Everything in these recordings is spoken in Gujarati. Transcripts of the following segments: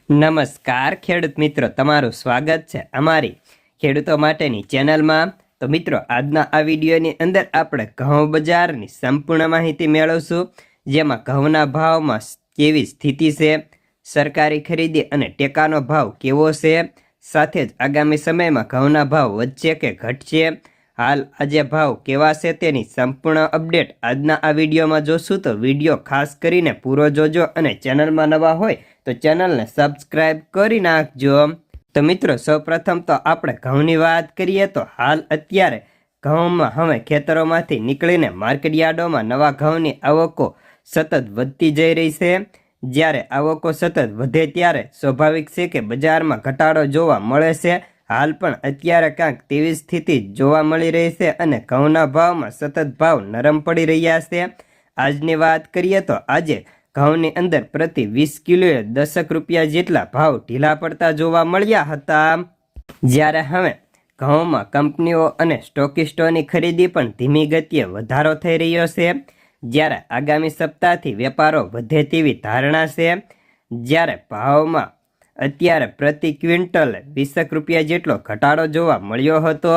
નમસ્કાર ખેડૂત મિત્રો, તમારું સ્વાગત છે અમારી ખેડૂતો માટેની ચેનલમાં। તો મિત્રો, આજના આ વિડીયોની અંદર આપણે ઘઉં બજારની સંપૂર્ણ માહિતી મેળવશું, જેમાં ઘઉંના ભાવમાં કેવી સ્થિતિ છે, સરકારી ખરીદી અને ટેકાનો ભાવ કેવો છે, સાથે જ આગામી સમયમાં ઘઉંના ભાવ વધશે કે ઘટશે, હાલ આજે ભાવ કેવા છે તેની સંપૂર્ણ અપડેટ આજના આ વિડીયોમાં જોશું। તો વિડીયો ખાસ કરીને પૂરો જોજો અને ચેનલમાં નવા હોય તો ચેનલને સબસ્ક્રાઇબ કરી નાખજો। તો મિત્રો, સૌપ્રથમ તો આપણે ઘઉંની વાત કરીએ તો હાલ અત્યારે ઘઉંમાં હવે ખેતરોમાંથી નીકળીને માર્કેટયાર્ડોમાં નવા ઘઉંની આવકો સતત વધતી જઈ રહી છે। જ્યારે આવકો સતત વધે ત્યારે સ્વાભાવિક છે કે બજારમાં ઘટાડો જોવા મળે છે। હાલ પણ અત્યારે ક્યાંક તેવી સ્થિતિ જોવા મળી રહી છે અને ઘઉંના ભાવમાં સતત ભાવ નરમ પડી રહ્યા છે। આજની વાત કરીએ તો આજે ઘઉંની અંદર પ્રતિ 20 કિલોએ 10 રૂપિયા જેટલા ભાવ ઢીલા પડતા જોવા મળ્યા હતા। જ્યારે હવે ઘઉંમાં કંપનીઓ અને સ્ટોકિસ્ટોની ખરીદી પણ ધીમી ગતિએ વધારો થઈ રહ્યો છે। જ્યારે આગામી સપ્તાહથી વેપારો વધે તેવી ધારણા છે। જ્યારે ભાવમાં અત્યારે પ્રતિ ક્વિન્ટલ 20 રૂપિયા જેટલો ઘટાડો જોવા મળ્યો હતો।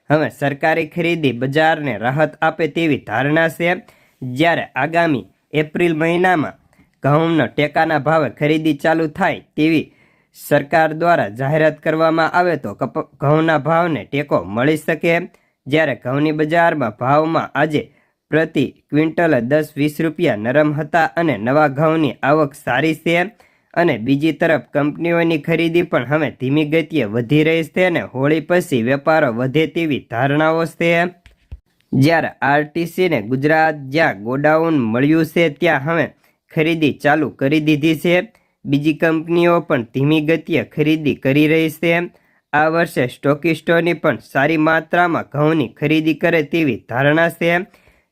હવે સરકારી ખરીદી બજારને રાહત આપે તેવી ધારણા છે। જ્યારે આગામી એપ્રિલ મહિનામાં ઘઉંનો ટેકાના ભાવે ખરીદી ચાલુ થાય તેવી સરકાર દ્વારા જાહેરાત કરવામાં આવે તો ઘઉંના ભાવને ટેકો મળી શકે। જ્યારે ઘઉંની બજારમાં ભાવમાં આજે પ્રતિ ક્વિન્ટલ 10-20 રૂપિયા નરમ હતા અને નવા ઘઉંની આવક સારી છે। અને બીજી તરફ કંપનીઓની ખરીદી પણ હવે ધીમી ગતિએ વધી રહી છે અને હોળી પછી વેપારો વધે તેવી ધારણાઓ છે। જ્યારે આરટીસીને ગુજરાત જ્યાં ગોડાઉન મળ્યું છે ત્યાં હવે ખરીદી ચાલુ કરી દીધી છે। બીજી કંપનીઓ પણ ધીમી ગતિએ ખરીદી કરી રહી છે। આ વર્ષે સ્ટોકિસ્ટોની પણ સારી માત્રામાં ઘઉંની ખરીદી કરે તેવી ધારણા છે।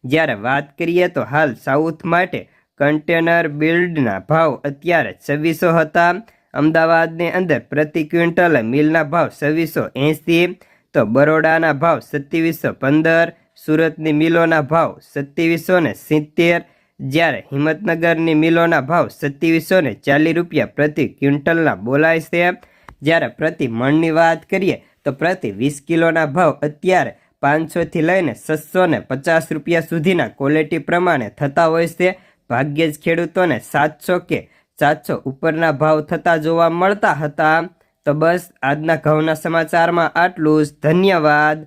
જ્યારે વાત કરીએ તો હાલ સાઉથ માટે કન્ટેનર બિલ્ડના ભાવ અત્યારે 2600 હતા। અમદાવાદની અંદર પ્રતિ ક્વિન્ટલ મિલના ભાવ 2680, તો બરોડાના ભાવ 2715, સુરતની મિલોના ભાવ 2770, જ્યારે હિંમતનગરની મિલોના ભાવ 2740 રૂપિયા પ્રતિ ક્વિન્ટલના બોલાય છે। જ્યારે પ્રતિ મણની વાત કરીએ તો પ્રતિ 20 કિલોના ભાવ અત્યારે 500થી લઈને 650 રૂપિયા સુધીના ક્વોલિટી પ્રમાણે થતા હોય છે। ભાગ્યે જ ખેડૂતોને 700 કે 700 ઉપરના ભાવ થતા જોવા મળતા હતા। તો બસ આજના ઘઉંના સમાચારમાં આટલું જ। ધન્યવાદ।